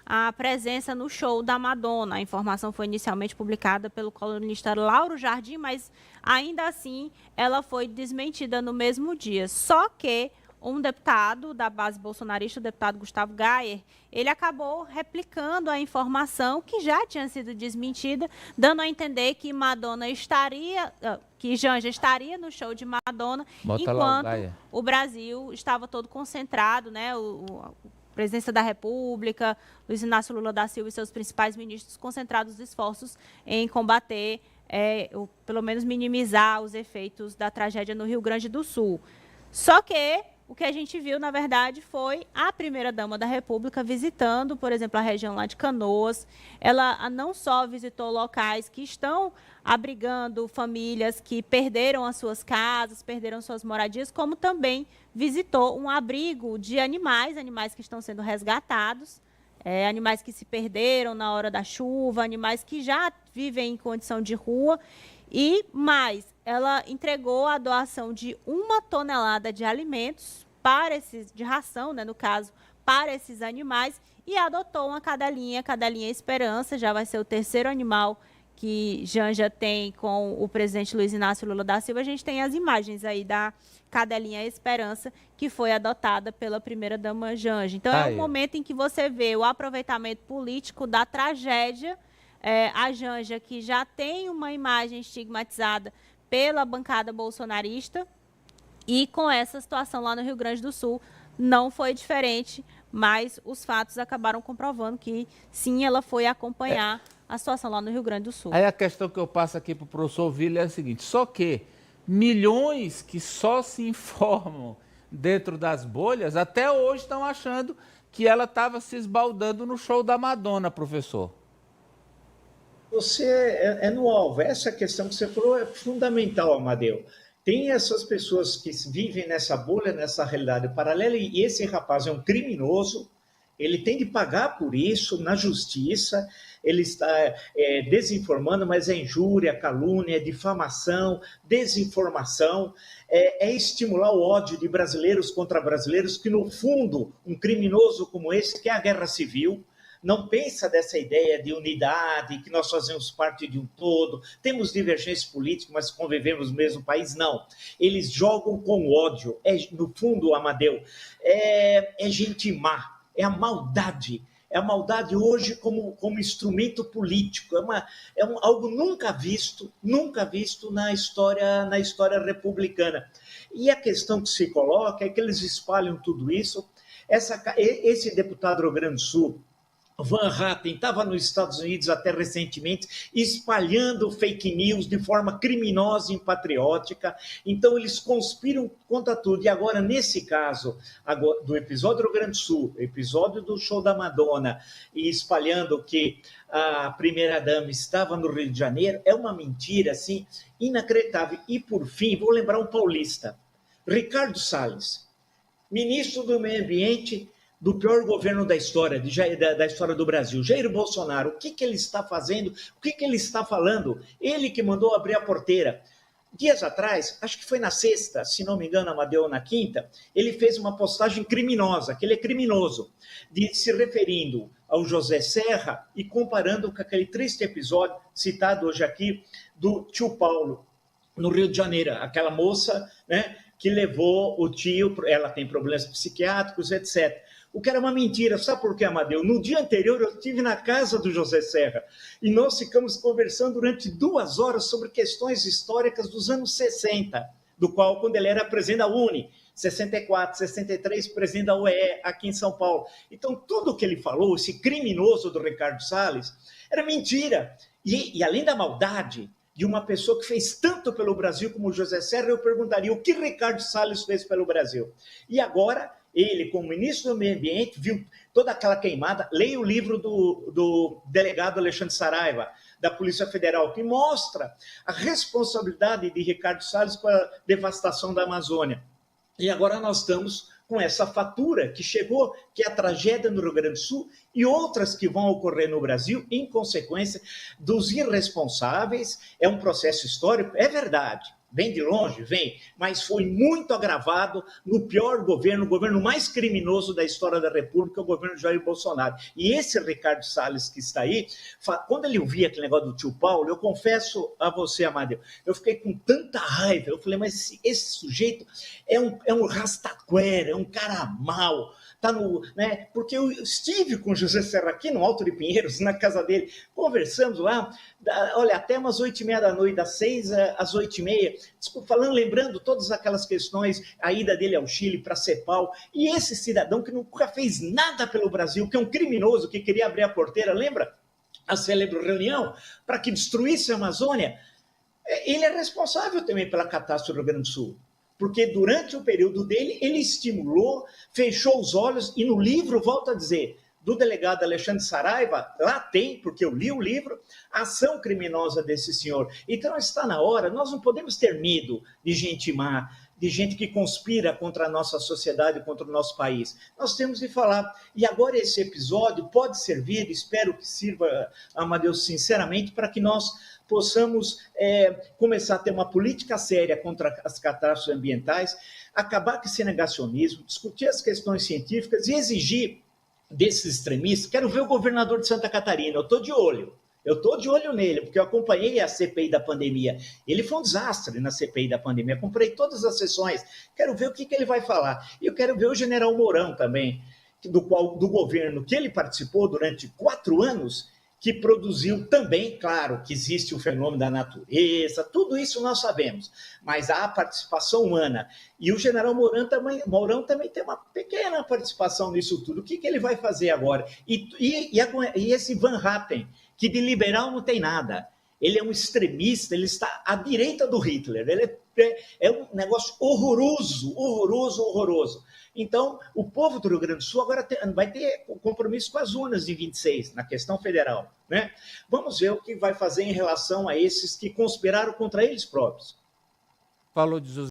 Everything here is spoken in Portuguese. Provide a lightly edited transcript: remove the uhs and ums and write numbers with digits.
a presença no show da Madonna. A informação foi inicialmente publicada pelo colunista Lauro Jardim, mas ainda assim ela foi desmentida no mesmo dia. Só que um deputado da base bolsonarista, o deputado Gustavo Gayer, ele acabou replicando a informação que já tinha sido desmentida, dando a entender que que Janja estaria no show de Madonna, enquanto o Brasil estava todo concentrado, né? Presidência da República, Luiz Inácio Lula da Silva e seus principais ministros concentrados esforços em combater, ou pelo menos minimizar os efeitos da tragédia no Rio Grande do Sul. Só que o que a gente viu, na verdade, foi a primeira-dama da República visitando, por exemplo, a região lá de Canoas. Ela não só visitou locais que estão abrigando famílias que perderam as suas casas, perderam suas moradias, como também visitou um abrigo de animais que estão sendo resgatados, animais que se perderam na hora da chuva, animais que já vivem em condição de rua. E mais, ela entregou a doação de 1 tonelada de alimentos de ração, né, no caso, para esses animais, e adotou uma cadelinha Esperança. Já vai ser o terceiro animal que Janja tem com o presidente Luiz Inácio Lula da Silva. A gente tem as imagens aí da cadelinha Esperança, que foi adotada pela primeira-dama Janja. Então, é um momento em que você vê o aproveitamento político da tragédia. A Janja, que já tem uma imagem estigmatizada pela bancada bolsonarista, e com essa situação lá no Rio Grande do Sul não foi diferente, mas os fatos acabaram comprovando que sim, ela foi acompanhar a situação lá no Rio Grande do Sul. Aí a questão que eu passo aqui para o professor Vila é a seguinte: só que milhões que só se informam dentro das bolhas até hoje estão achando que ela estava se esbaldando no show da Madonna, professor. Você é no alvo. Essa questão que você falou é fundamental, Amadeu. Tem essas pessoas que vivem nessa bolha, nessa realidade paralela, e esse rapaz é um criminoso, ele tem de pagar por isso na justiça. Ele está desinformando, mas é injúria, calúnia, difamação, desinformação, é estimular o ódio de brasileiros contra brasileiros, que no fundo, um criminoso como esse quer a guerra civil. Não pensa dessa ideia de unidade, que nós fazemos parte de um todo, temos divergências políticas, mas convivemos no mesmo país. Não. Eles jogam com ódio. No fundo, Amadeu, é gente má, é a maldade. É a maldade hoje como instrumento político. Algo nunca visto na história republicana. E a questão que se coloca é que eles espalham tudo isso. Esse deputado do Rio Grande do Sul, Van Hatten, estava nos Estados Unidos até recentemente, espalhando fake news de forma criminosa e patriótica. Então, eles conspiram contra tudo. E agora, nesse caso, do episódio do Rio Grande do Sul, episódio do show da Madonna, e espalhando que a primeira-dama estava no Rio de Janeiro, é uma mentira, assim, inacreditável. E, por fim, vou lembrar um paulista, Ricardo Salles, ministro do Meio Ambiente do pior governo da história, da história do Brasil, Jair Bolsonaro. O que ele está fazendo? O que ele está falando? Ele que mandou abrir a porteira. Dias atrás, acho que foi na sexta, se não me engano, Amadeu, na quinta, ele fez uma postagem criminosa, que ele é criminoso, se referindo ao José Serra e comparando com aquele triste episódio citado hoje aqui do tio Paulo, no Rio de Janeiro, aquela moça, né, que levou o tio, ela tem problemas psiquiátricos, etc. O que era uma mentira. Sabe por quê, Amadeu? No dia anterior, eu estive na casa do José Serra e nós ficamos conversando durante 2 horas sobre questões históricas dos anos 60, do qual, quando ele era presidente da UNE, 64, 63, presidente da OEE, aqui em São Paulo. Então, tudo que ele falou, esse criminoso do Ricardo Salles, era mentira. E além da maldade de uma pessoa que fez tanto pelo Brasil como o José Serra, eu perguntaria o que Ricardo Salles fez pelo Brasil. E agora, ele, como ministro do Meio Ambiente, viu toda aquela queimada. Leia o livro do delegado Alexandre Saraiva, da Polícia Federal, que mostra a responsabilidade de Ricardo Salles com a devastação da Amazônia. E agora nós estamos com essa fatura que chegou, que é a tragédia no Rio Grande do Sul e outras que vão ocorrer no Brasil em consequência dos irresponsáveis. É um processo histórico, é verdade. Vem de longe? Vem, mas foi muito agravado no pior governo, o governo mais criminoso da história da República, o governo de Jair Bolsonaro. E esse Ricardo Salles que está aí, quando ele ouvia aquele negócio do tio Paulo, eu confesso a você, Amadeu, eu fiquei com tanta raiva, eu falei, mas esse sujeito é um rastaquera, é um cara mau, tá no, né? Porque eu estive com o José Serraqui no Alto de Pinheiros, na casa dele, conversamos lá, olha, até umas 8h30 da noite, das 6 às 8h30, falando, lembrando todas aquelas questões, a ida dele ao Chile para a CEPAL, e esse cidadão que nunca fez nada pelo Brasil, que é um criminoso, que queria abrir a porteira, lembra? A célebre reunião, para que destruísse a Amazônia, ele é responsável também pela catástrofe do Rio Grande do Sul. Porque durante o período dele, ele estimulou, fechou os olhos, e no livro, volto a dizer, do delegado Alexandre Saraiva, lá tem, porque eu li o livro, a ação criminosa desse senhor. Então está na hora, nós não podemos ter medo de gente má, de gente que conspira contra a nossa sociedade, contra o nosso país. Nós temos de falar. E agora esse episódio pode servir, espero que sirva, Amadeus, sinceramente, para que nós possamos começar a ter uma política séria contra as catástrofes ambientais, acabar com esse negacionismo, discutir as questões científicas e exigir desses extremistas. Quero ver o governador de Santa Catarina, eu estou de olho nele, porque eu acompanhei a CPI da pandemia. Ele foi um desastre na CPI da pandemia, acompanhei todas as sessões, quero ver o que ele vai falar. E eu quero ver o general Mourão também, do governo que ele participou durante 4 anos, que produziu também, claro, que existe o fenômeno da natureza, tudo isso nós sabemos, mas há a participação humana. E o general Mourão também tem uma pequena participação nisso tudo. O que ele vai fazer agora? E esse Van Hatten, que de liberal não tem nada, ele é um extremista, ele está à direita do Hitler, ele é um negócio horroroso. Então, o povo do Rio Grande do Sul agora vai ter compromisso com as urnas de 26, na questão federal, né? Vamos ver o que vai fazer em relação a esses que conspiraram contra eles próprios. Falou de